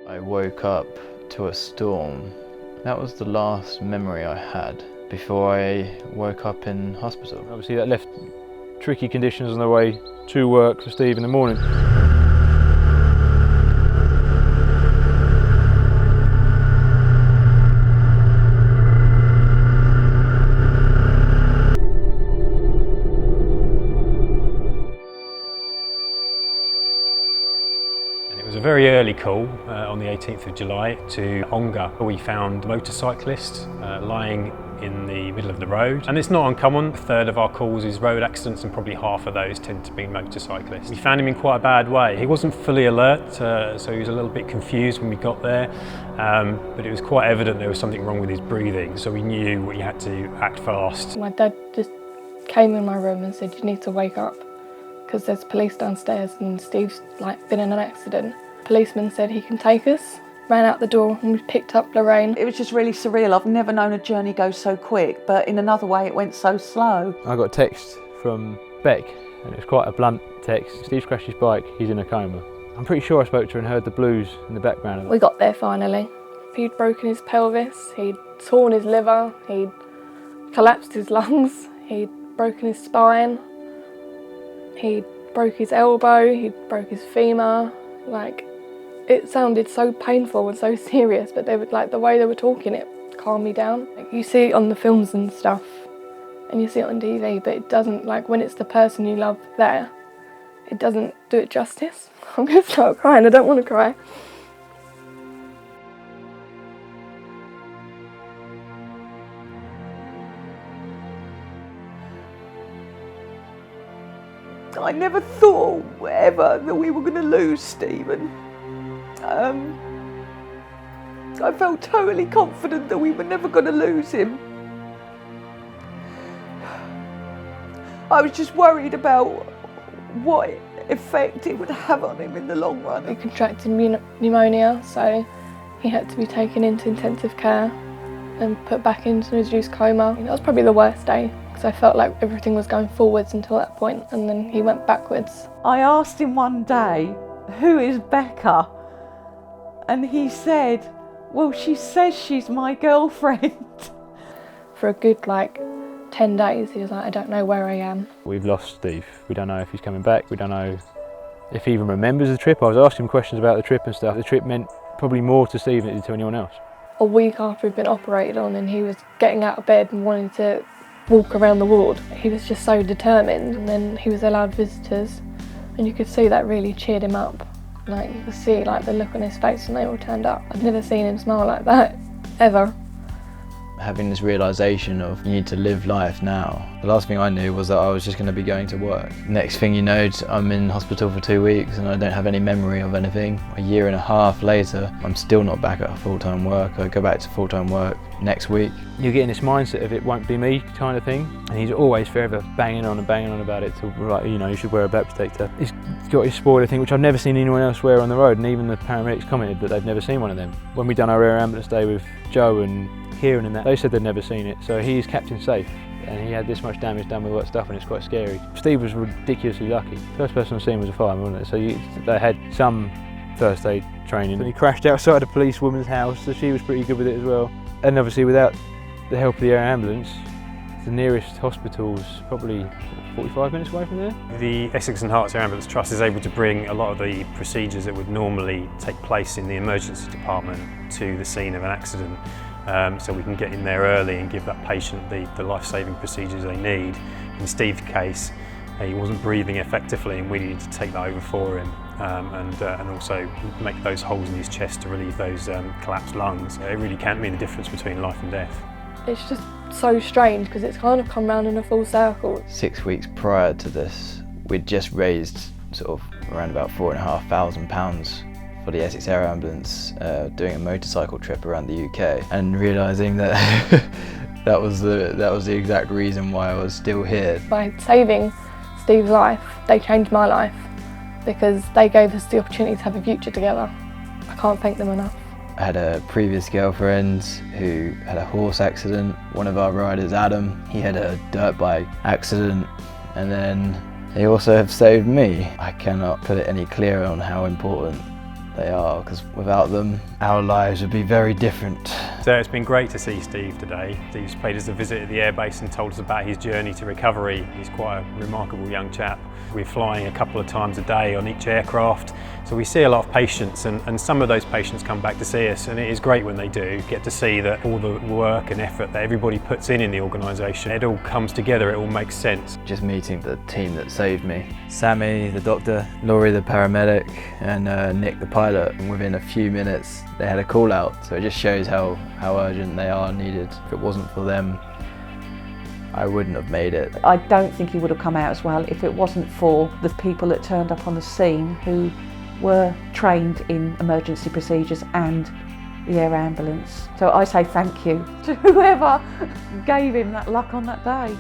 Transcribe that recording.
I woke up to a storm. That was the last memory I had before I woke up in hospital. Obviously that left tricky conditions on the way to work for Steve in the morning. It was a very early call on the 18th of July to Ongar. We found motorcyclists lying in the middle of the road, and it's not uncommon. A third of our calls is road accidents and probably half of those tend to be motorcyclists. We found him in quite a bad way. He wasn't fully alert, so he was a little bit confused when we got there, but it was quite evident there was something wrong with his breathing, so we knew we had to act fast. My dad just came in my room and said, "You need to wake up, because there's police downstairs and Steve's been in an accident." Policeman said he can take us. Ran out the door and we picked up Lorraine. It was just really surreal. I've never known a journey go so quick, but in another way it went so slow. I got a text from Beck and it was quite a blunt text. Steve's crashed his bike, he's in a coma. I'm pretty sure I spoke to her and heard the blues in the background. We got there finally. He'd broken his pelvis, he'd torn his liver, he'd collapsed his lungs, he'd broken his spine, he'd broke his elbow, he'd broke his femur. It sounded so painful and so serious, but they would the way they were talking, it calmed me down. You see it on the films and stuff, and you see it on TV, but it doesn't, when it's the person you love there, it doesn't do it justice. I'm going to start crying, I don't want to cry. I never thought ever that we were going to lose Stephen. I felt totally confident that we were never going to lose him. I was just worried about what effect it would have on him in the long run. He contracted pneumonia, so he had to be taken into intensive care and put back into a reduced coma. That was probably the worst day, because I felt like everything was going forwards until that point, and then he went backwards. I asked him one day, "Who is Becca?" And he said, "Well, she says she's my girlfriend." For a good 10 days, he was like, "I don't know where I am." We've lost Steve. We don't know if he's coming back. We don't know if he even remembers the trip. I was asking him questions about the trip and stuff. The trip meant probably more to Steve than it did to anyone else. A week after he'd been operated on and he was getting out of bed and wanting to walk around the ward, he was just so determined, and then he was allowed visitors, and you could see that really cheered him up. You could see the look on his face when they all turned up. I've never seen him smile like that, ever. Having this realisation of you need to live life now. The last thing I knew was that I was just going to be going to work. Next thing you know, I'm in hospital for 2 weeks and I don't have any memory of anything. A year and a half later, I'm still not back at full-time work. I go back to full-time work next week. You get in this mindset of it won't be me kind of thing, and he's always forever banging on about it till you should wear a back protector. He's got his spoiler thing, which I've never seen anyone else wear on the road, and even the paramedics commented that they've never seen one of them. When we done our air ambulance day with Joe and Kieran and that, they said they'd never seen it, so he is kept him safe, and he had this much damage done with that stuff, and it's quite scary. Steve was ridiculously lucky. First person on scene was a fireman, wasn't it? So they had some first aid training. And he crashed outside a policewoman's house, so she was pretty good with it as well. And obviously without the help of the air ambulance, the nearest hospital's probably 45 minutes away from there. The Essex and Herts Air Ambulance Trust is able to bring a lot of the procedures that would normally take place in the emergency department to the scene of an accident. So we can get in there early and give that patient the life-saving procedures they need. In Steve's case, he wasn't breathing effectively and we needed to take that over for him and also make those holes in his chest to relieve those collapsed lungs. It really can mean the difference between life and death. It's just so strange because it's kind of come round in a full circle. 6 weeks prior to this, we'd just raised around about £4,500 for the Essex Air Ambulance doing a motorcycle trip around the UK, and realising that that was the exact reason why I was still here. By saving Steve's life, they changed my life because they gave us the opportunity to have a future together. I can't thank them enough. I had a previous girlfriend who had a horse accident. One of our riders, Adam, he had a dirt bike accident, and then they also have saved me. I cannot put it any clearer on how important they are, because without them, our lives would be very different. So it's been great to see Steve today. Steve's paid us a visit at the airbase and told us about his journey to recovery. He's quite a remarkable young chap. We're flying a couple of times a day on each aircraft, so we see a lot of patients, and some of those patients come back to see us, and it is great when they do, get to see that all the work and effort that everybody puts in the organisation, it all comes together, it all makes sense. Just meeting the team that saved me. Sammy, the doctor, Laurie, the paramedic, and Nick, the pilot. And within a few minutes, they had a call out, so it just shows how urgent they are needed. If it wasn't for them, I wouldn't have made it. I don't think he would have come out as well if it wasn't for the people that turned up on the scene who were trained in emergency procedures and the air ambulance. So I say thank you to whoever gave him that luck on that day.